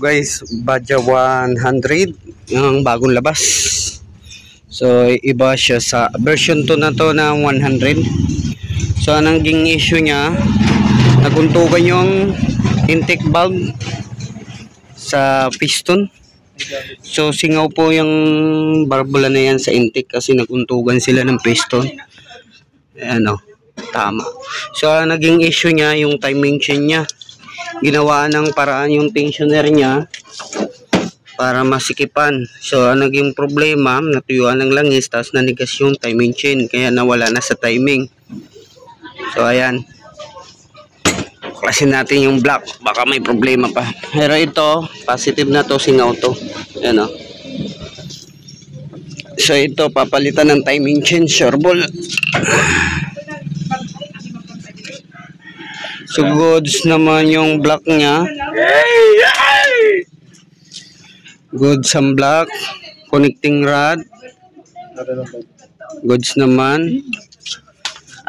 guys, Badja 100 yung bagong labas. So iba siya sa version 2 na to na 100. So anong naging issue niya, naguntukan yung intake valve sa piston. So singaw po yung barbula na yan sa intake kasi naguntukan sila ng piston. Ano, tama. So naging issue niya yung timing chain niya. Ginawa ng paraan yung tensioner niya para masikipan. So ang naging problema, natuyuan ng langis tapos nanigas yung timing chain kaya nawala na sa timing. So ayan, klasin natin yung block, baka may problema pa. Pero ito positive na to, singaw to. Ayan o. So ito papalitan ng timing chain, sure ball. So goods naman yung block niya. Goods ang block, connecting rod. Goods naman.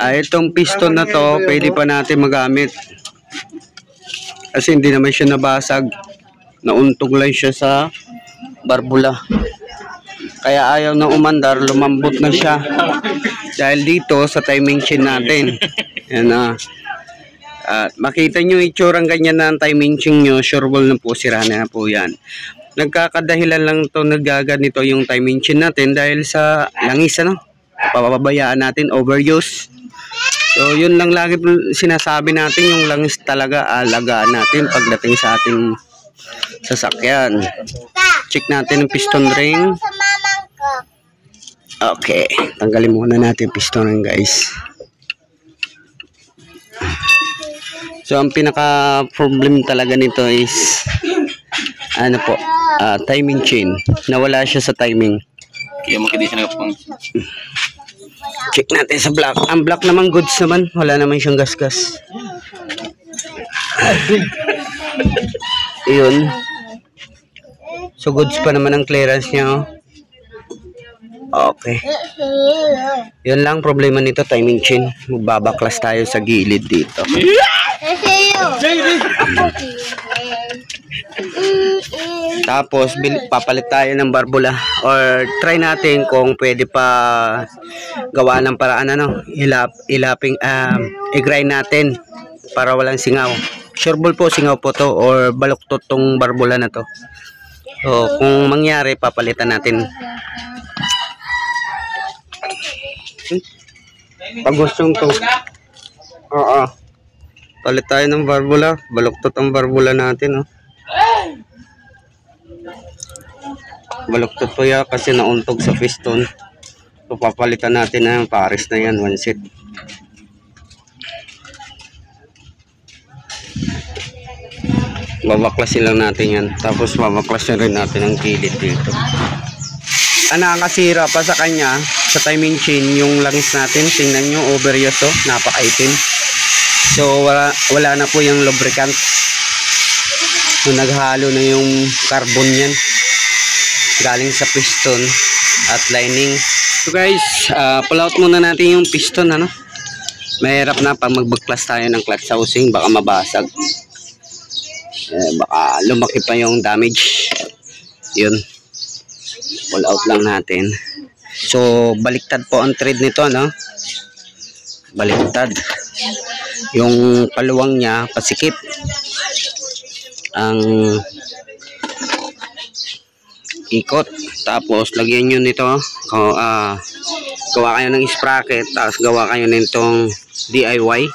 Itong piston na to, pwede pa natin magamit. Kasi hindi naman siya nabasag. Nauntog lang siya sa barbula. Kaya ayaw na umandar, lumambot na siya. Dahil dito sa timing chain natin. Yan na. At makita nyo itsurang ganyan na ang timing chain nyo, sure ball na po, sira na po yan. Nagkakadahilan lang to nagaganito yung timing chain natin dahil sa langis, ano? Papabayaan natin, overuse. So yun lang lagi sinasabi natin, yung langis talaga alagaan natin pagdating sa ating sasakyan. Check natin yung piston ring. Okay, tanggalin muna natin yung piston ring, guys. So ang pinaka problem talaga nito is ano po, timing chain. Nawala siya sa timing. Kaya makita siya nagpang. Check natin sa block. Ang block naman goods naman, wala naman siyang gasgas. Yun. So goods pa naman ang clearance niya. Okay. Yun lang problema nito, timing chain. Magbabaklas tayo sa gilid dito. Tapos papalit tayo ng barbula or try natin kung pwede pa gawa ng paraan, ano, i-grind natin para walang singaw. Sure ball po, singaw po to or baluktot tong barbula na to. So kung mangyari, papalitan natin. Pag gustong to, palit tayo ng barbula, baluktot ang barbula natin, oh. Baluktot po yan kasi nauntog sa piston. So papalitan natin na yung pares na yan, one set. Babaklasin lang natin yan, tapos babaklasin rin natin ang gilid dito. Nakakasira pa sa kanya sa timing chain yung langis natin. Tingnan nyo, overuse to, napakaitim. So wala na po yung lubricant. So naghalo na yung carbon yan galing sa piston at lining. So guys, pull out muna natin yung piston, ano. Mahirap na pag magbaklas tayo ng clutch housing, baka mabasag, baka lumaki pa yung damage. Yun, pull out lang natin. So baliktad po ang thread nito, no? Baliktad. Yung paluwang niya pasikip. Ang ikot. Tapos lagyan nyo nito, gawa kayo ng sprocket, tapos gawa kayo nitong DIY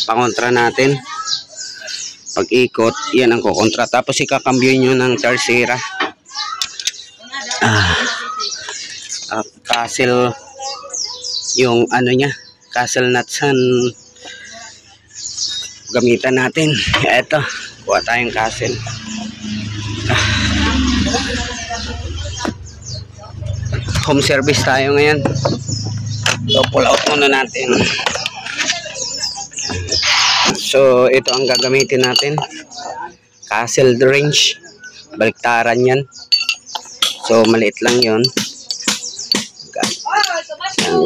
pakontra natin. Pag ikot, yan ang kukontra. Tapos ikakambyo nyo ng tercera. Castle yung ano nya, castle nuts gamitan natin. Eto, kuha tayong castle. Home service tayo ngayon. So pull out muna natin. So ito ang gagamitin natin, castle range. Baliktaran yan. So maliit lang yon.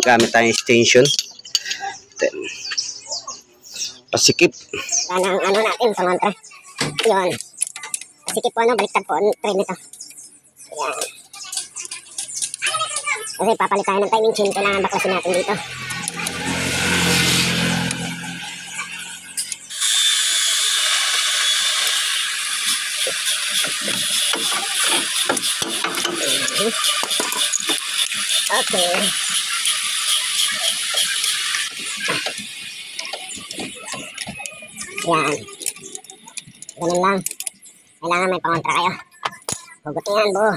Gamit tayong extension. Then pasikip. Yan ang ano natin sa mantra. Yun. Sikip po ano, baliktad po ang trend nito. Ayan. Kasi papalit tayo ng timing chain, kailangan baklasin natin dito. Okay. Yan. Ganun lang. Kailangan may pangontra kayo. Hugutin yan, buo.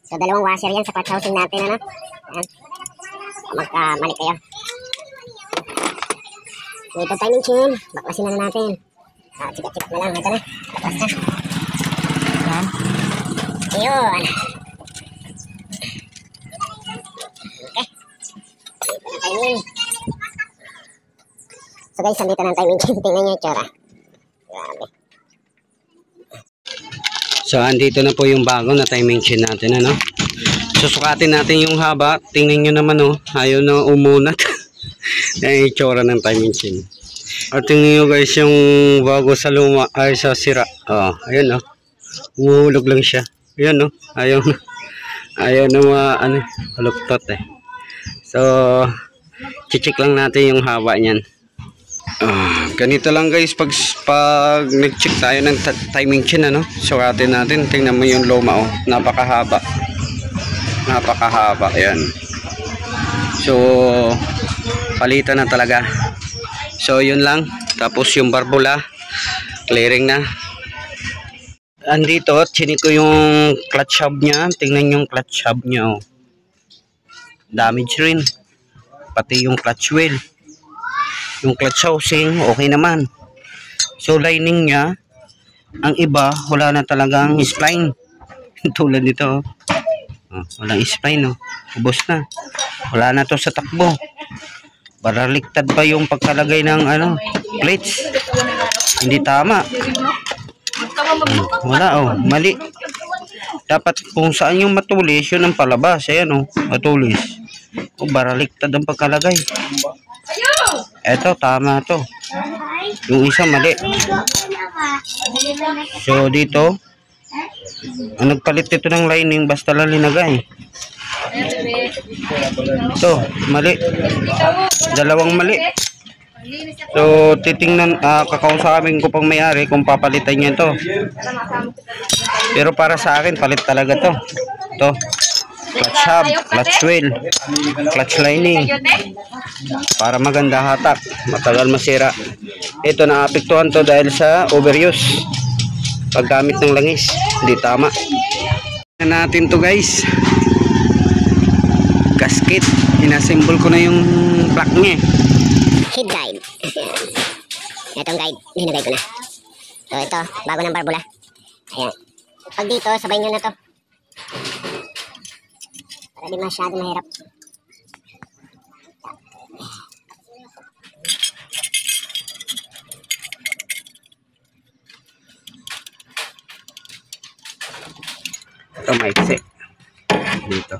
So, dalawang washer yan sa clutch housing natin, ano? Ayan. Magkamali kayo. So, ito timing chain. Baklasin na natin. Chikat-chikat na lang. Ito na. Baklas na. Ayan. Ayun. Okay. Ito na timing. So guys, andito na ang timing chain. Tingnan nyo yung tsura. Grabe. So, andito na po yung bago na timing chain natin, ano? Susukatin natin yung haba. Tingnan nyo naman, oh. Ayaw na umunat. Yung itsura ng timing chain. At tingnan nyo guys, yung bago sa luma, ay sa sira. Oh, ayan, oh. Umuhulog lang siya. Ayan, oh. Ayaw na. Ayaw na ano, haluktot, eh. So, chichik lang natin yung haba niyan. Ganito lang guys pag nag-check tayo ng timing chain, ano, sukatin natin. Tingnan mo yung luma, oh, napakahaba, ayan. So palitan na talaga. So yun lang. Tapos yung barbula clearing na. Andito chinik ko yung clutch hub nya. Tingnan yung clutch hub nya, oh. Damage rin, pati yung clutch wheel. Yung clutch housing, okay naman. So, lining niya, ang iba, wala na talagang spline. Tulad nito. Oh, walang spline, oh. Ubos na. Wala na to sa takbo. Baraliktad pa yung pagkalagay ng ano, plates. Hindi tama. Wala, oh. Mali. Dapat kung saan yung matulis, yun ang palabas. Ayan, oh. Matulis. Oh, baraliktad ang pagkalagay. Eto, tama to. Yung isa mali. So dito, ang nagpalit ito ng lining, basta lang linagay. Ito, mali. Dalawang mali. So titingnan, kakausapin ko pang may-ari kung papalitan niya to. Pero para sa akin, palit talaga to. Ito, clutch hub, clutch wheel, clutch lining, para maganda hatak, matagal masira. Ito, naapektuhan to dahil sa overuse, paggamit ng langis, hindi tama. Natin to guys, gasket, inassemble ko na yung plug nya. Head guide. Itong guide, hinagay ko na. So ito, bago ng barbula. Ayan. Pag dito, sabay nyo na to. Para di masyado mahirap. Ito maiksi. Dito.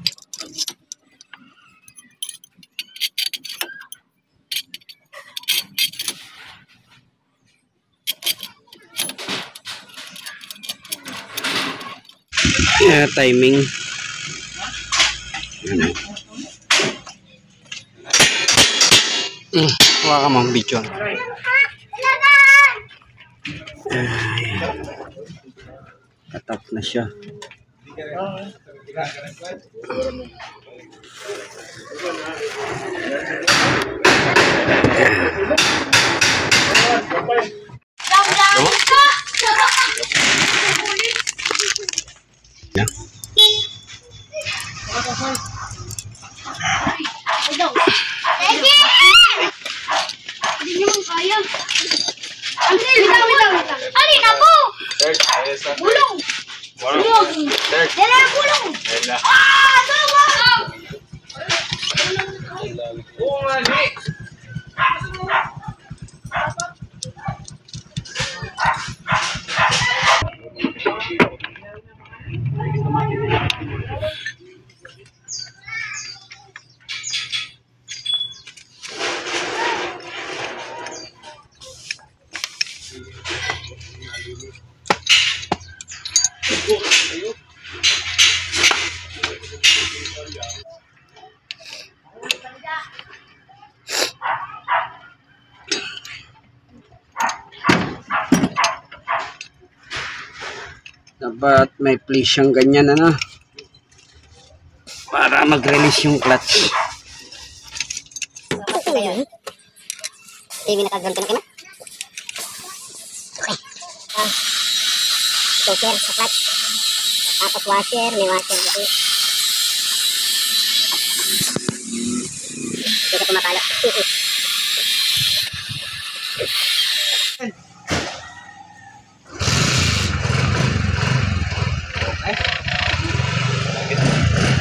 Timing. Huwag ka mang video. Katap na siya. Bulong! Bulong! Dala bulong! Ah! Tulong! Dapat may place siyang ganyan ano. Para mag-release yung clutch. TV nakaganto na kayo. Okay. Filter sa clutch. Tapos washer, may washer dito. Hindi ka pumakalo.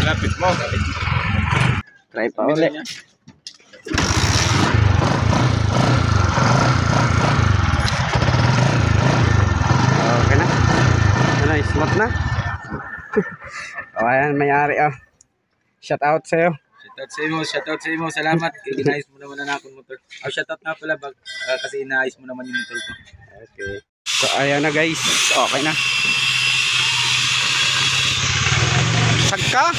Lapit mo. Try pa ulit. Okay na. Ano, smooth na. O, ayan, may-ari oh. Shout out sa'yo. Shoutout sa imo. Salamat. Ginayos mo naman ang akong motor. Shoutout nga pala kasi inaayos mo naman yung motor ko. Okay. So, ayan na guys. Okay na. Sagka.